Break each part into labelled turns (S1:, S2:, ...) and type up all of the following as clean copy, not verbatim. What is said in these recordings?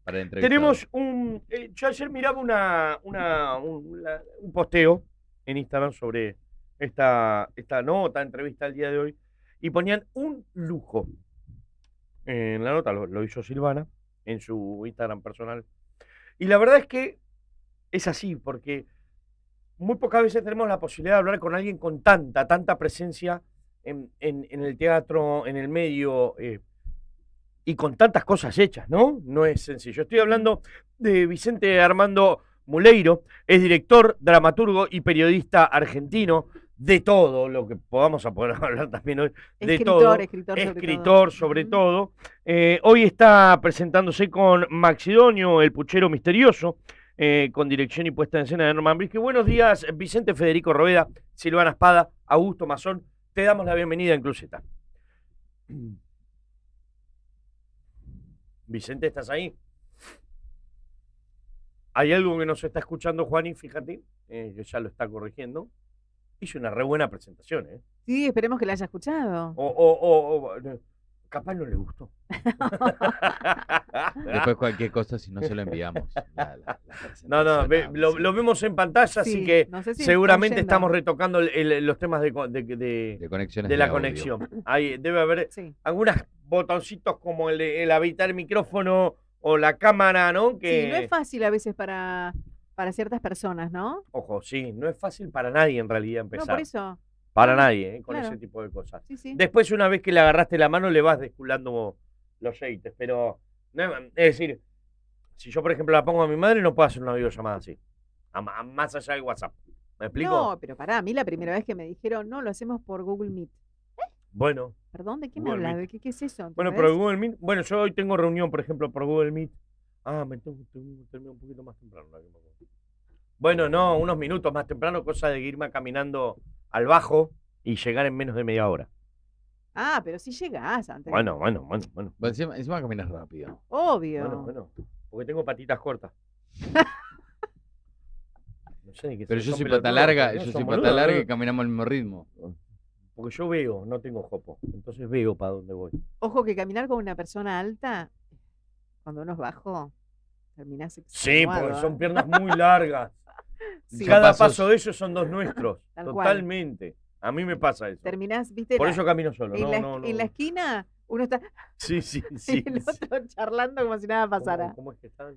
S1: para el entrevistado.
S2: Tenemos yo ayer miraba un posteo en Instagram sobre esta nota, entrevista del día de hoy, y ponían un lujo. En la nota lo hizo Silvana en su Instagram personal. Y la verdad es que es así, porque muy pocas veces tenemos la posibilidad de hablar con alguien con tanta presencia en el teatro, en el medio, y con tantas cosas hechas, ¿no? No es sencillo. Estoy hablando de Vicente Armando Muleiro, es director, dramaturgo y periodista argentino, de todo lo que podamos a poder hablar también hoy, de todo. Escritor sobre todo. Hoy está presentándose con Maxidonio, el puchero misterioso, con dirección y puesta en escena de Norman Brisque. Buenos días, Vicente Federico Roveda, Silvana Espada, Augusto Mazón. Te damos la bienvenida en Cluseta. Vicente, ¿estás ahí? Hay algo que nos está escuchando, Juani, fíjate, que ya lo está corrigiendo. Hizo una re buena presentación, ¿eh?
S3: Sí, esperemos que la haya escuchado.
S2: Capaz no le gustó.
S1: Después cualquier cosa, si no se lo enviamos.
S2: No, lo vemos en pantalla, sí, así que no sé si seguramente estamos retocando los temas de conexiones de la conexión. Ahí debe haber algunos botoncitos como el habilitar el micrófono o la cámara, ¿no?
S3: Sí, no es fácil a veces para ciertas personas, ¿no?
S2: Ojo, sí, no es fácil para nadie en realidad empezar.
S3: No, por eso.
S2: Para nadie, con ese tipo de cosas.
S3: Sí.
S2: Después, una vez que le agarraste la mano, le vas desculando los yates. Pero, es decir, si yo, por ejemplo, la pongo a mi madre, no puedo hacer una videollamada así. Más allá del WhatsApp. ¿Me explico?
S3: No, pero a mí la primera vez que me dijeron, no, lo hacemos por Google Meet.
S2: Bueno.
S3: Perdón, ¿de qué me hablas? ¿Qué es eso? ¿Entendés?
S2: Bueno, pero Google Meet, yo hoy tengo reunión, por ejemplo, por Google Meet. Me tengo que terminar un poquito más temprano. Bueno, no, unos minutos más temprano, cosa de irme caminando al bajo y llegar en menos de media hora.
S3: Pero si llegás antes.
S2: Bueno.
S1: Encima caminas rápido.
S3: Obvio.
S2: Bueno, porque tengo patitas cortas. No sé de qué.
S1: Pero yo soy pata larga, y caminamos al mismo ritmo.
S2: Porque yo veo, no tengo jopo, entonces veo para dónde voy.
S3: Ojo que caminar con una persona alta, cuando uno es bajo, terminás
S2: extenuado. Sí, porque son piernas muy largas. Sí. Cada paso de ellos son dos nuestros. Totalmente. A mí me pasa eso.
S3: Terminás, viste.
S2: Por eso camino solo.
S3: En la esquina uno está.
S2: Sí.
S3: Y el otro charlando como si nada pasara.
S2: ¿Cómo es que están?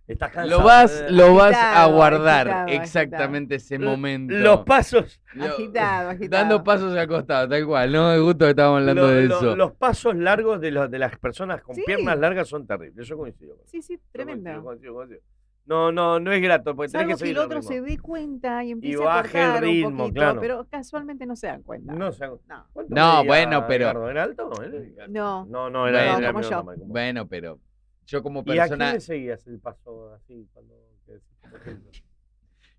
S2: Estás cansado.
S1: Lo vas a guardar exactamente ese momento.
S2: Los pasos.
S3: Agitado.
S1: Dando pasos al costado, tal cual. No me gusta que estábamos hablando de eso.
S2: Los pasos largos de las personas con piernas largas son terribles. Yo coincido.
S3: Sí, tremendo.
S2: Coincido. No es grato. Porque
S3: salvo
S2: tenés que
S3: el otro se dé cuenta y empiece
S2: a
S3: cortar
S2: el ritmo,
S3: un poquito,
S2: claro.
S3: Pero casualmente no se dan cuenta.
S1: No, bueno, pero...
S2: ¿En alto?
S3: No,
S2: era
S3: como yo.
S1: Bueno, pero yo como persona...
S2: ¿Y a quién le seguías el paso así?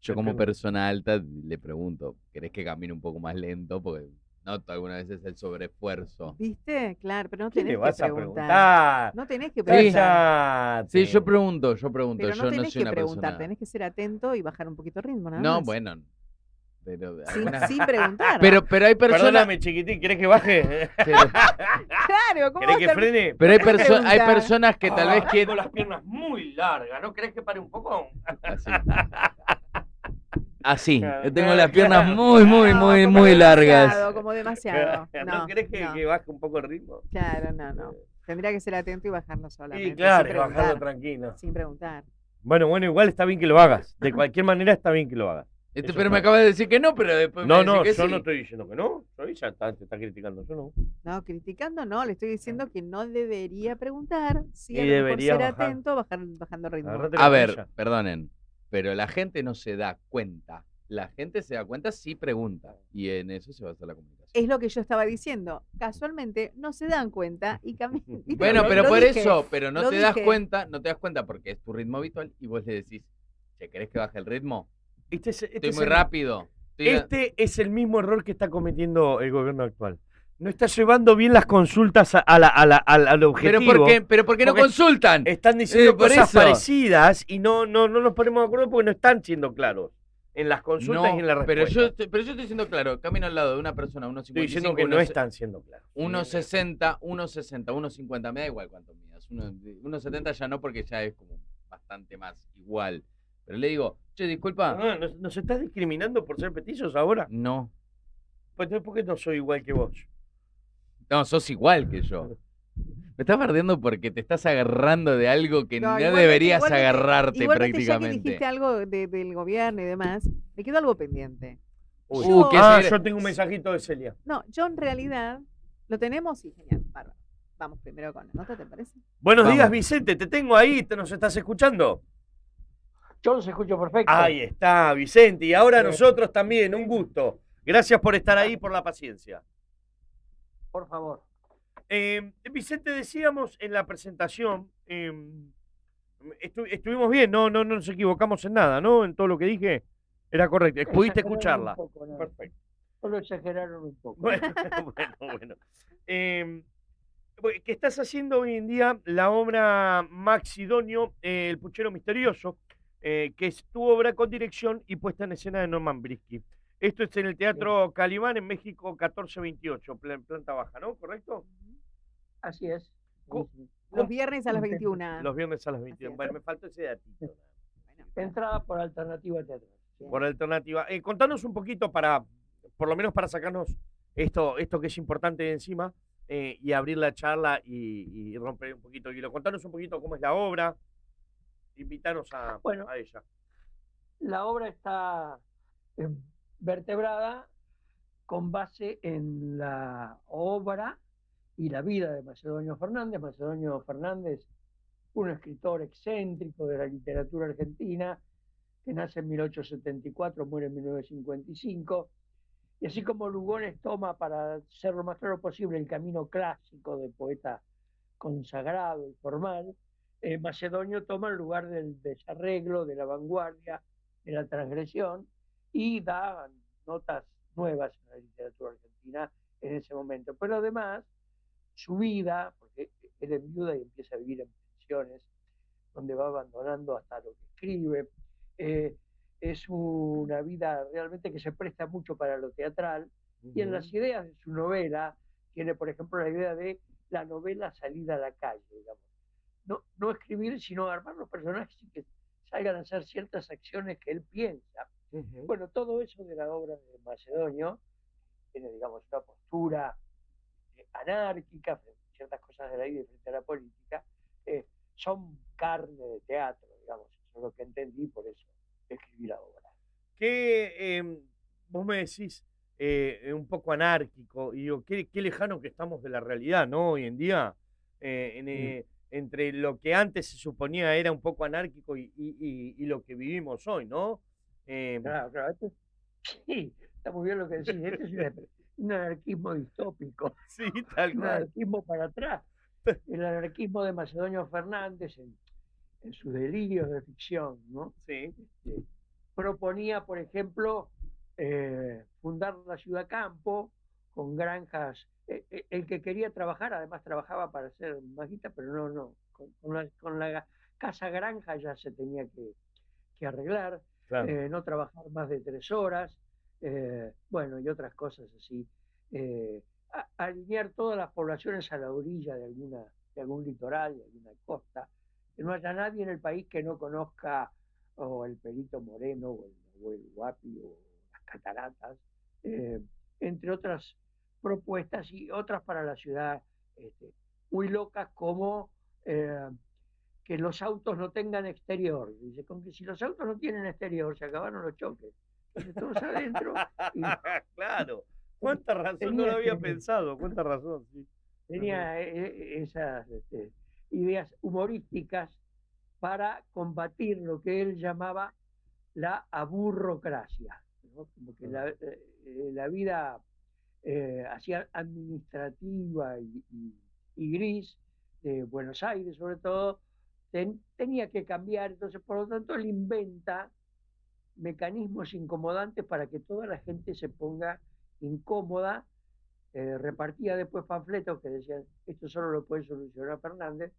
S1: Yo como persona alta le pregunto, ¿querés que camine un poco más lento? Porque noto algunas veces el sobreesfuerzo.
S3: ¿Viste? Claro, pero no
S2: ¿Qué
S3: tenés
S2: le vas
S3: que
S2: a
S3: preguntar. No tenés que preguntar.
S1: Sí, yo pregunto.
S3: Pero
S1: yo
S3: no tenés
S1: no soy
S3: que
S1: una
S3: preguntar,
S1: persona...
S3: tenés que ser atento y bajar un poquito el ritmo, ¿no?
S1: No, bueno. Pero
S3: sin preguntar.
S1: Pero hay personas...
S2: Perdóname, chiquitín, ¿querés que baje?
S3: Claro, ¿cómo
S2: ¿querés que frene?
S1: Pero hay personas que tal vez
S2: tengo las piernas muy largas, ¿no? ¿Querés que pare un poco?
S1: Así. Yo tengo las piernas muy largas.
S3: Como demasiado.
S2: ¿No querés que baje un poco el ritmo?
S3: Claro, no. Tendría que ser atento y bajarlo solamente.
S2: Sí, claro, bajarlo tranquilo.
S3: Sin preguntar.
S2: Bueno, igual está bien que lo hagas. De cualquier manera está bien que lo hagas.
S1: Pero me acabas de decir que no, pero después
S2: no,
S1: me decís que
S2: yo
S1: sí.
S2: no estoy diciendo que no. Ya te está criticando, yo no.
S3: No, criticando no, le estoy diciendo que no debería preguntar, sí,
S2: y
S3: a lo mejor
S2: debería
S3: ser
S2: bajar.
S3: atento, bajando el ritmo.
S1: A ver, perdonen, pero la gente no se da cuenta. La gente se da cuenta si pregunta, y en eso se basa la comunicación.
S3: Es lo que yo estaba diciendo. Casualmente no se dan cuenta y caminan.
S1: Bueno, pero por eso, pero no te das cuenta porque es tu ritmo habitual y vos le decís, ¿querés que baje el ritmo? Estoy muy rápido.
S2: Este es el mismo error que está cometiendo el gobierno actual. No está llevando bien las consultas al objetivo.
S1: ¿Pero por qué no consultan?
S2: Están diciendo cosas parecidas y no nos ponemos de acuerdo porque no están siendo claros. en las consultas y en la
S1: pero
S2: respuesta.
S1: pero yo estoy siendo claro, camino al lado de una persona, 1,55.
S2: Estoy diciendo que no están siendo claros.
S1: 1,60, 1,50, me da igual cuánto midas. 1,70 ya no, porque ya es como bastante más igual. Pero le digo, che, disculpa.
S2: ¿Nos estás discriminando por ser petizos ahora?
S1: No.
S2: Pues ¿por qué no soy igual que vos?
S1: No, sos igual que yo. Me estás bardeando porque te estás agarrando de algo que no
S3: igualmente,
S1: deberías agarrarte
S3: igualmente,
S1: prácticamente.
S3: Ya que dijiste algo del gobierno y demás, me quedó algo pendiente.
S2: Yo tengo un mensajito de Celia.
S3: No, yo en realidad lo tenemos y genial, bárbaro. Vamos primero con la nota, ¿te parece?
S2: Buenos días, Vicente, te tengo ahí, ¿nos estás escuchando?
S4: Yo los escucho perfecto.
S2: Ahí está, Vicente, y ahora nosotros también, un gusto. Gracias por estar ahí, por la paciencia.
S4: Por favor.
S2: Vicente, decíamos en la presentación, estuvimos bien, no nos equivocamos en nada, ¿no? En todo lo que dije, era correcto. Pudiste escucharla.
S4: Poco, ¿no?
S2: Perfecto.
S4: Solo exageraron un poco.
S2: Bueno. Que estás haciendo hoy en día la obra Maxidonio, El Puchero Misterioso, que es tu obra con dirección y puesta en escena de Norman Brisky. Esto es en el Teatro Calimán, en México 1428, planta baja, ¿no? ¿Correcto?
S4: Así es.
S3: Los viernes a las 21.
S2: Los viernes a las 21. Bueno, me faltó ese datito.
S4: Entrada por alternativa teatral.
S2: ¿Sí? Por alternativa. Contanos un poquito por lo menos para sacarnos esto que es importante de encima y abrir la charla y romper un poquito el hilo. Contanos un poquito cómo es la obra. Invítanos a ella.
S4: La obra está vertebrada con base en la obra y la vida de Macedonio Fernández. Macedonio Fernández, un escritor excéntrico de la literatura argentina, que nace en 1874, muere en 1955, y así como Lugones toma, para ser lo más claro posible, el camino clásico de poeta consagrado y formal, Macedonio toma el lugar del desarreglo, de la vanguardia, de la transgresión, y da notas nuevas en la literatura argentina en ese momento. Pero además, su vida, porque él enviuda y empieza a vivir en pensiones, donde va abandonando hasta lo que escribe, es una vida realmente que se presta mucho para lo teatral, y en las ideas de su novela tiene, por ejemplo, la idea de la novela salida a la calle, digamos. No escribir, sino armar los personajes y que salgan a hacer ciertas acciones que él piensa. Bueno, todo eso de la obra de Macedonio tiene, digamos, una postura anárquica frente a ciertas cosas de la vida y frente a la política, son carne de teatro, digamos, eso es lo que entendí, por eso escribí la obra.
S2: Que vos me decís un poco anárquico, y digo, qué lejano que estamos de la realidad, ¿no? Hoy en día, entre lo que antes se suponía era un poco anárquico y lo que vivimos hoy, ¿no?
S4: Claro. Sí, está muy bien lo que decís. Este es un anarquismo distópico.
S2: Sí, tal cual.
S4: Un anarquismo para atrás. El anarquismo de Macedonio Fernández en sus delirios de ficción, ¿no?
S2: Sí.
S4: Proponía, por ejemplo, fundar la ciudad campo con granjas. El que quería trabajar, además trabajaba para ser maguita, pero no. Con la casa granja ya se tenía que arreglar. Claro. No trabajar más de 3 horas, bueno, y otras cosas así. Alinear todas las poblaciones a la orilla de algún litoral, de alguna costa, que no haya nadie en el país que no conozca o el Perito Moreno, o el Guapi, o las cataratas, entre otras propuestas, y otras para la ciudad muy locas, como que los autos no tengan exterior. Dice, con que si los autos no tienen exterior, se acabaron los choques. Entonces todos adentro.
S2: Claro. ¿Cuánta razón? No lo había pensado. ¿Cuánta razón? Sí.
S4: Tenía esas ideas humorísticas para combatir lo que él llamaba la aburrocracia, ¿no? Como que la vida así administrativa y gris de Buenos Aires, sobre todo, tenía que cambiar. Entonces, por lo tanto, él inventa mecanismos incomodantes para que toda la gente se ponga incómoda. Repartía después panfletos que decían, esto solo lo puede solucionar Fernández,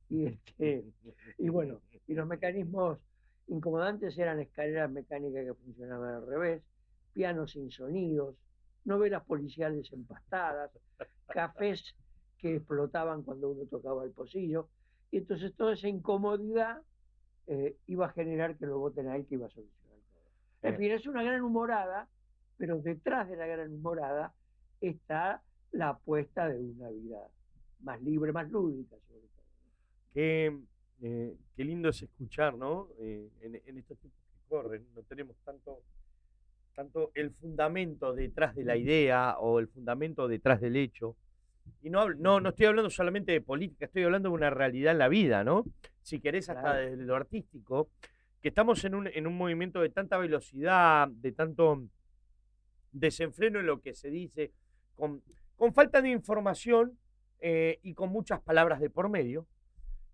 S4: y bueno, y los mecanismos incomodantes eran escaleras mecánicas que funcionaban al revés, pianos sin sonidos, novelas policiales empastadas, cafés que explotaban cuando uno tocaba el pocillo. Y entonces toda esa incomodidad iba a generar que lo voten a él, que iba a solucionar todo. En fin, es una gran humorada, pero detrás de la gran humorada está la apuesta de una vida más libre, más lúdica, sobre todo.
S2: Qué lindo es escuchar, ¿no? En estos tiempos que corren, no tenemos tanto el fundamento detrás de la idea o el fundamento detrás del hecho. Y no estoy hablando solamente de política, estoy hablando de una realidad en la vida, ¿no? Si querés, hasta
S4: Claro.
S2: desde lo artístico, que estamos en un movimiento de tanta velocidad, de tanto desenfreno en lo que se dice, con falta de información y con muchas palabras de por medio,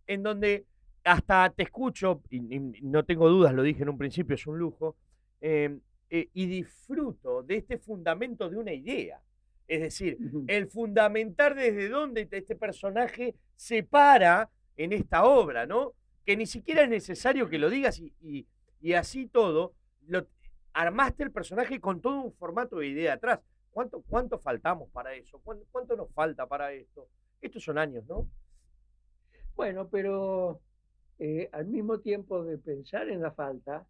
S2: en donde hasta te escucho, y no tengo dudas, lo dije en un principio, es un lujo, y disfruto de este fundamento de una idea. Es decir, el fundamentar desde dónde este personaje se para en esta obra, ¿no? Que ni siquiera es necesario que lo digas y así todo, armaste el personaje con todo un formato de idea atrás. ¿Cuánto faltamos para eso? ¿Cuánto nos falta para esto? Estos son años, ¿no?
S4: Bueno, pero al mismo tiempo de pensar en la falta,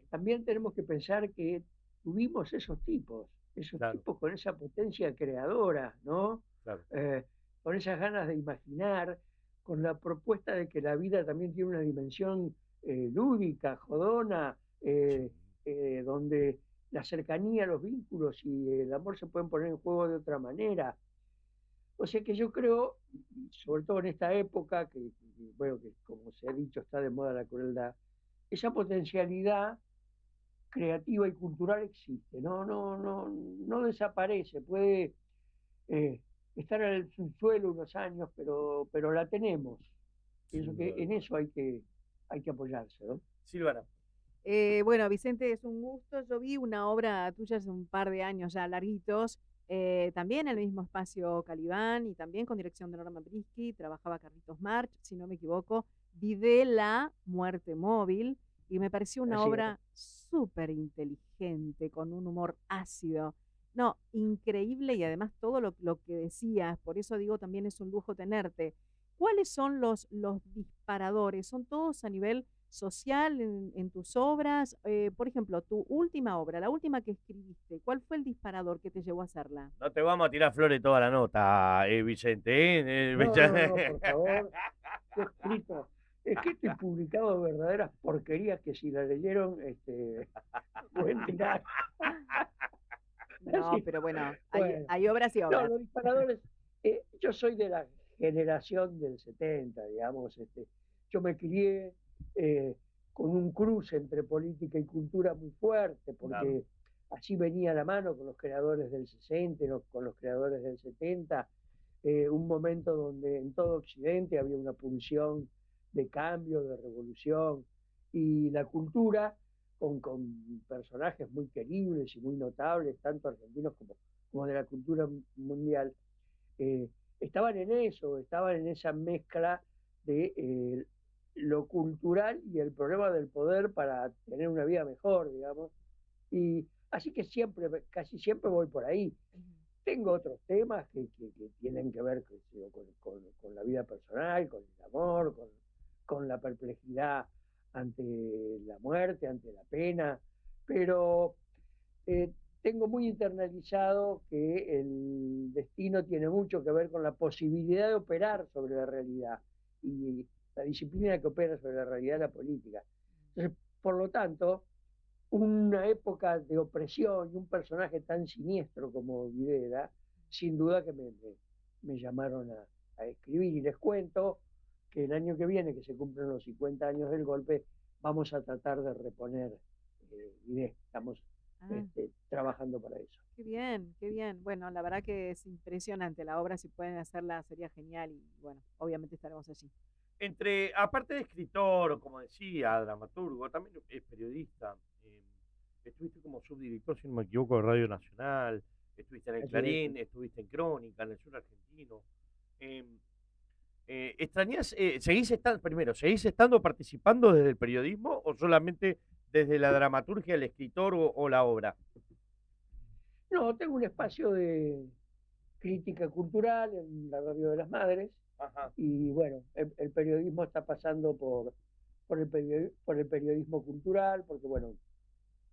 S4: también tenemos que pensar que tuvimos esos tipos con esa potencia creadora, ¿no?
S2: Claro.
S4: Con esas ganas de imaginar, con la propuesta de que la vida también tiene una dimensión lúdica, jodona, donde la cercanía, los vínculos y el amor se pueden poner en juego de otra manera. O sea que yo creo, sobre todo en esta época, bueno, que como se ha dicho está de moda la crueldad, esa potencialidad creativa y cultural existe, no desaparece, puede estar en el subsuelo unos años, pero la tenemos. Pienso que en eso hay que apoyarse, ¿no?
S2: Silvana.
S3: Bueno, Vicente, es un gusto. Yo vi una obra tuya hace un par de años ya larguitos, también en el mismo espacio Calibán y también con dirección de Norma Brisky, trabajaba Carlitos March, si no me equivoco. Vi de La Muerte Móvil y me pareció una obra súper inteligente, con un humor ácido. No, increíble y además todo lo que decías, por eso digo también es un lujo tenerte. ¿Cuáles son los disparadores? ¿Son todos a nivel social en tus obras? Por ejemplo, tu última obra, la última que escribiste, ¿cuál fue el disparador que te llevó a hacerla?
S2: No te vamos a tirar flores toda la nota, Vicente.
S4: No, por favor. He escrito, he publicado verdaderas porquerías que si la leyeron, pueden tirar.
S3: No,
S4: Sí.
S3: pero bueno,
S4: Bueno.
S3: hay obras y obras.
S4: No, los disparadores, yo soy de la generación del 70, digamos, yo me crié con un cruce entre política y cultura muy fuerte, porque así venía la mano con los creadores del 60, con los creadores del 70, un momento donde en todo Occidente había una pulsión de cambio, de revolución, y la cultura con personajes muy queribles y muy notables, tanto argentinos como de la cultura mundial, estaban en eso, estaban en esa mezcla de lo cultural y el problema del poder para tener una vida mejor, digamos. Y así que casi siempre voy por ahí. Tengo otros temas que tienen que ver con la vida personal, con el amor, con la perplejidad ante la muerte, ante la pena, pero tengo muy internalizado que el destino tiene mucho que ver con la posibilidad de operar sobre la realidad y la disciplina que opera sobre la realidad de la política. Entonces, por lo tanto, una época de opresión y un personaje tan siniestro como Videla, sin duda que me llamaron a escribir. Y les cuento que el año que viene, que se cumplen los 50 años del golpe, vamos a tratar de reponer Videla. Estamos trabajando para eso.
S3: Qué bien, qué bien. Bueno, la verdad que es impresionante la obra, si pueden hacerla sería genial y bueno, obviamente estaremos allí.
S2: Aparte de escritor, o como decía, dramaturgo, también es periodista. Estuviste como subdirector, si no me equivoco, de Radio Nacional, estuviste en el Clarín, estuviste en Crónica, en el sur argentino. ¿Extrañás, seguís estando participando desde el periodismo o solamente desde la dramaturgia, el escritor o la obra?
S4: No, tengo un espacio de crítica cultural en la Radio de las Madres.
S2: Ajá.
S4: Y bueno, el periodismo está pasando por el periodismo cultural, porque bueno,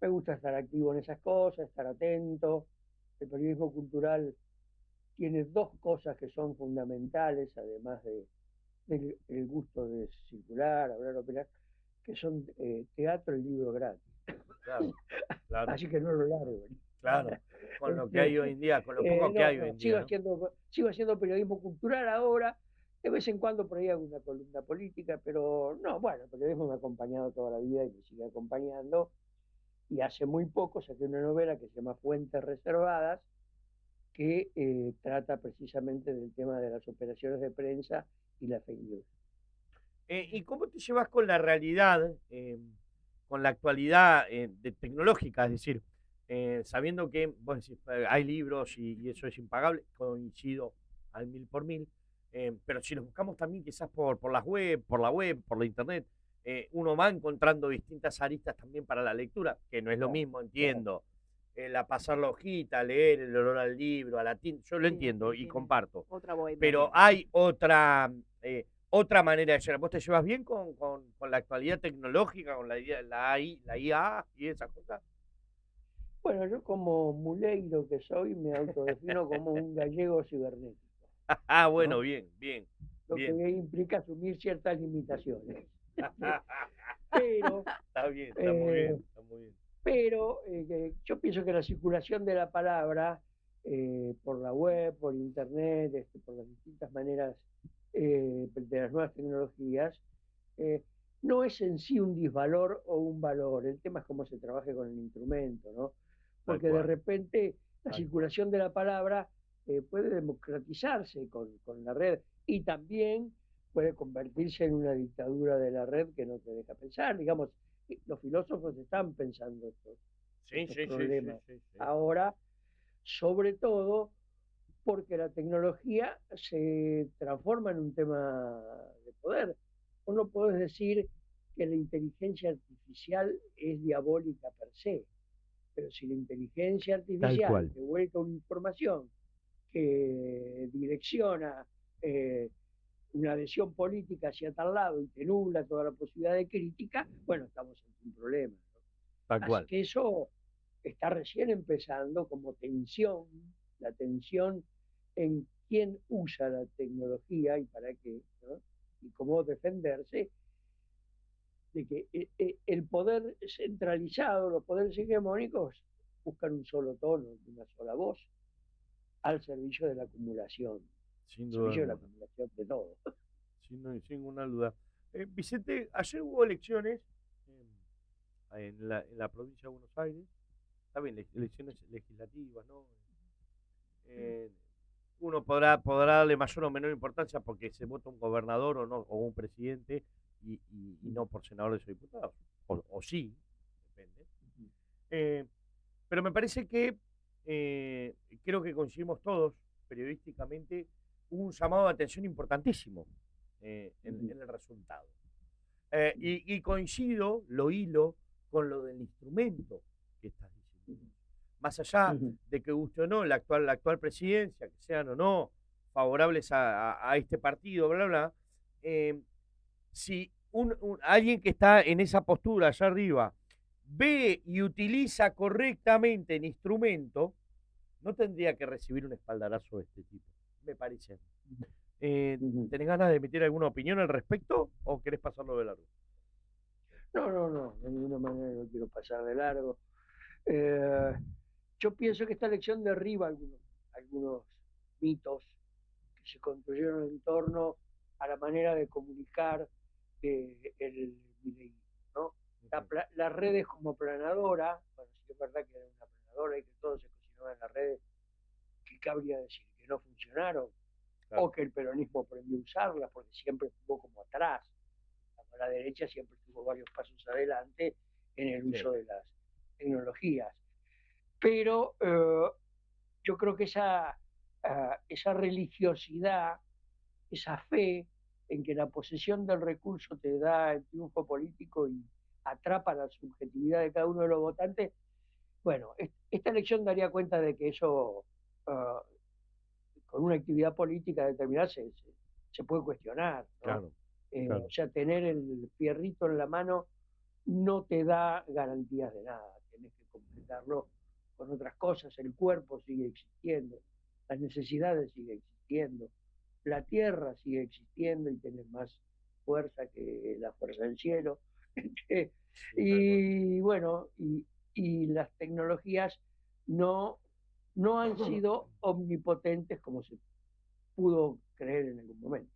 S4: me gusta estar activo en esas cosas, estar atento. El periodismo cultural tiene dos cosas que son fundamentales, además del gusto de circular, hablar, opinar, que son teatro y libro gratis.
S2: Claro, claro.
S4: Así que no lo largo.
S2: Claro, con lo que hay hoy en día, con lo poco que hay hoy en día.
S4: Sigo haciendo periodismo cultural ahora, de vez en cuando por ahí hago una columna política, pero no, bueno, el periodismo me ha acompañado toda la vida y me sigue acompañando. Y hace muy poco saqué una novela que se llama Fuentes Reservadas, que trata precisamente del tema de las operaciones de prensa y la fake news.
S2: ¿Y cómo te llevas con la realidad, con la actualidad tecnológica? Es decir, sabiendo que vos decís, hay libros y eso es impagable, coincido al 1000%, pero si los buscamos también quizás por la web, por la internet, uno va encontrando distintas aristas también para la lectura, que no es lo mismo, entiendo. La pasar la hojita, leer, el olor al libro, a la tinta, yo lo entiendo y comparto. Pero hay otra manera de llegar. ¿Vos te llevas bien con la actualidad tecnológica, con la IA y esas cosas?
S4: Bueno, yo como muleiro que soy, me autodefino como un gallego cibernético.
S2: Ah, bueno, ¿no? Bien.
S4: Lo que implica asumir ciertas limitaciones. Pero,
S2: está bien, está muy bien.
S4: Pero yo pienso que la circulación de la palabra por la web, por internet, por las distintas maneras de las nuevas tecnologías, no es en sí un disvalor o un valor. El tema es cómo se trabaje con el instrumento, ¿no? Porque de repente la circulación de la palabra puede democratizarse con la red y también puede convertirse en una dictadura de la red que no te deja pensar. Digamos, los filósofos están pensando estos problemas. Sí. Ahora, sobre todo porque la tecnología se transforma en un tema de poder. Vos no podés decir que la inteligencia artificial es diabólica per se, pero si la inteligencia artificial te vuelca una información que direcciona una adhesión política hacia tal lado y te nubla toda la posibilidad de crítica, bueno, estamos ante un problema, ¿no? Así que eso está recién empezando como tensión, la tensión en quién usa la tecnología y para qué, ¿no? Y cómo defenderse de que el poder centralizado, los poderes hegemónicos, buscan un solo tono, una sola voz, al servicio de la acumulación.
S2: Sin duda.
S4: De la acumulación de todo.
S2: Sin ninguna duda. Vicente, ayer hubo elecciones en la provincia de Buenos Aires. También elecciones legislativas, ¿no? Uno podrá darle mayor o menor importancia porque se vota un gobernador o no, o un presidente y no por senadores o diputados. O sí, depende. Pero me parece que creo que coincidimos todos periodísticamente, hubo un llamado de atención importantísimo en el resultado. Y coincido, lo hilo con lo del instrumento que estás diciendo. Más allá de que guste o no la actual presidencia, que sean o no favorables a este partido, bla, bla, si alguien que está en esa postura allá arriba ve y utiliza correctamente el instrumento, no tendría que recibir un espaldarazo de este tipo, me parece. ¿Tenés ganas de emitir alguna opinión al respecto o querés pasarlo de largo?
S4: No, de ninguna manera no quiero pasar de largo. Yo pienso que esta elección derriba algunos mitos que se construyeron en torno a la manera de comunicar el mileísmo, ¿no? Las redes como planadora, bueno, sí es verdad que era una planadora y que todo se cocinaba en las redes, ¿qué cabría decir? ¿Que no funcionaron? Claro. O que el peronismo aprendió a usarlas porque siempre estuvo como atrás. La derecha siempre estuvo varios pasos adelante en el uso de las tecnologías. Pero yo creo que esa religiosidad, esa fe en que la posesión del recurso te da el triunfo político y atrapa la subjetividad de cada uno de los votantes, bueno, esta elección daría cuenta de que eso, con una actividad política determinada, se puede cuestionar, ¿no?
S2: Claro, claro.
S4: O sea, tener el fierrito en la mano no te da garantías de nada, tenés que completarlo con otras cosas, el cuerpo sigue existiendo, las necesidades siguen existiendo, la tierra sigue existiendo y tenés más fuerza que la fuerza del cielo. Y bueno, y las tecnologías no han sido omnipotentes como se pudo creer en algún momento.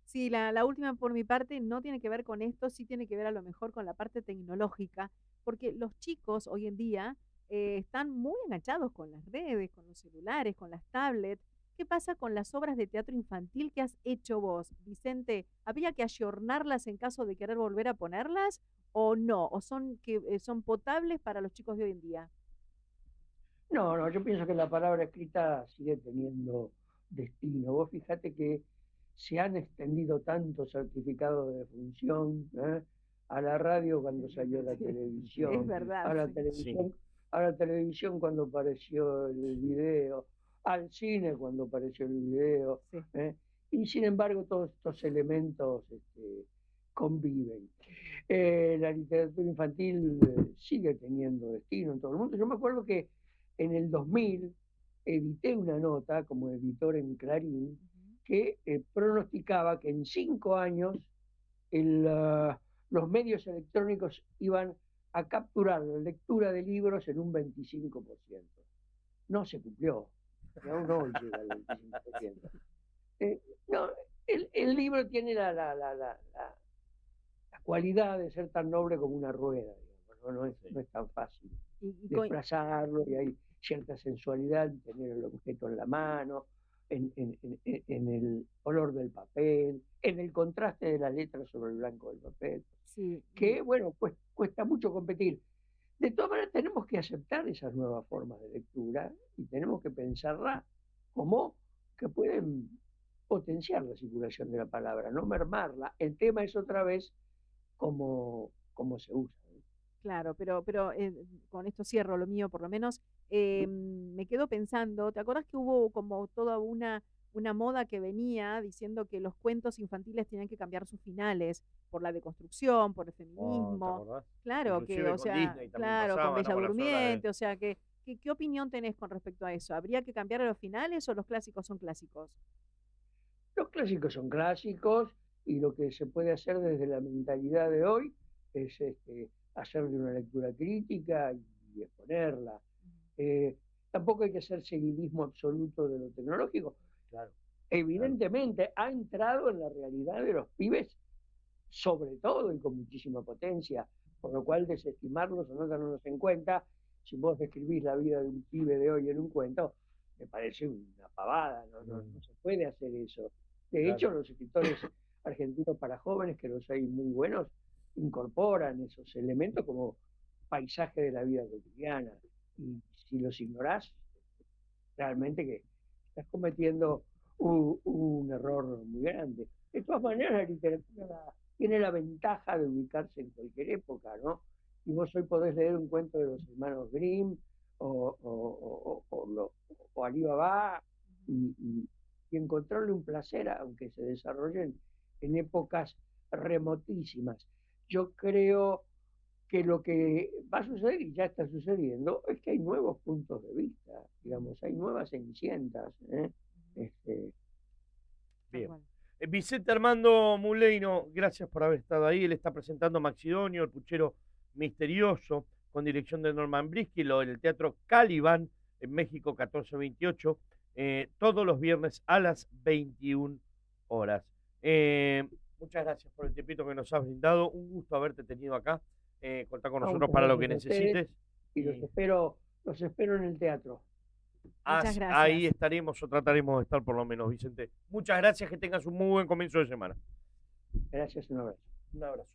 S3: Sí, la última por mi parte no tiene que ver con esto, sí tiene que ver a lo mejor con la parte tecnológica, porque los chicos hoy en día están muy enganchados con las redes, con los celulares, con las tablets. ¿Qué pasa con las obras de teatro infantil que has hecho vos, Vicente? ¿Habría que ayornarlas en caso de querer volver a ponerlas o no? ¿O son potables para los chicos de hoy en día?
S4: No, yo pienso que la palabra escrita sigue teniendo destino. Vos fíjate que se han extendido tantos certificados de función, a la radio cuando salió la
S3: Es
S4: televisión,
S3: verdad,
S4: a la
S3: sí.
S4: televisión, a la televisión cuando apareció el video, al cine cuando apareció el video,
S3: Sí.
S4: y sin embargo todos estos elementos conviven. La literatura infantil sigue teniendo destino en todo el mundo. Yo me acuerdo que en el 2000 edité una nota como editor en Clarín que pronosticaba que en 5 años los medios electrónicos iban a capturar la lectura de libros en un 25%. No se cumplió, y aún hoy llega al 25%. No, el libro tiene la cualidad de ser tan noble como una rueda, digamos, no es tan fácil desplazarlo, y hay cierta sensualidad en tener el objeto en la mano, en el olor del papel, en el contraste de las letras sobre el blanco del papel,
S3: Sí.
S4: que bueno, pues cuesta mucho competir. De todas maneras tenemos que aceptar esas nuevas formas de lectura y tenemos que pensarla como que pueden potenciar la circulación de la palabra, no mermarla. El tema es otra vez cómo se usa.
S3: Claro, pero con esto cierro lo mío por lo menos. Me quedo pensando, ¿te acordás que hubo como toda una moda que venía diciendo que los cuentos infantiles tenían que cambiar sus finales por la deconstrucción, por el
S2: Oh, ¿te
S3: feminismo?
S2: acordás?
S3: Claro,
S2: Inclusive
S3: o
S2: con
S3: sea,
S2: Disney también
S3: claro, con
S2: pasaba, ¿no?
S3: Bella
S2: Con las obras de...
S3: Durmiente, o sea, ¿qué opinión tenés con respecto a eso? ¿Habría que cambiar los finales o los clásicos son clásicos?
S4: Los clásicos son clásicos y lo que se puede hacer desde la mentalidad de hoy es hacerle una lectura crítica y exponerla. Tampoco hay que hacer seguidismo absoluto de lo tecnológico.
S2: Claro.
S4: Evidentemente ha entrado en la realidad de los pibes, sobre todo y con muchísima potencia, por lo cual desestimarlos o no tenerlos en cuenta. Si vos describís la vida de un pibe de hoy en un cuento, me parece una pavada, no se puede hacer eso. De hecho, los escritores argentinos para jóvenes, que los hay muy buenos, incorporan esos elementos como paisaje de la vida cotidiana. Y si los ignorás, realmente que estás cometiendo un error muy grande. De todas maneras, la literatura tiene la ventaja de ubicarse en cualquier época, ¿no? Y vos hoy podés leer un cuento de los hermanos Grimm o Alibaba y encontrarle un placer, aunque se desarrollen en épocas remotísimas. Yo creo que lo que va a suceder, y ya está sucediendo, es que hay nuevos puntos de vista, digamos, hay nuevas cenicientas.
S2: Bien. Vicente Armando Muleino, gracias por haber estado ahí. Él está presentando Maxidonio, el puchero misterioso, con dirección de Norman Brisky, en el Teatro Caliban, en México 1428, todos los viernes a las 21 horas. Muchas gracias por el tiempito que nos has brindado. Un gusto haberte tenido acá. Contá con nosotros para lo que necesites.
S4: Y los espero en el teatro.
S3: Muchas gracias.
S2: Ahí estaremos o trataremos de estar por lo menos, Vicente. Muchas gracias, que tengas un muy buen comienzo de semana.
S4: Gracias, un abrazo.
S2: Un abrazo.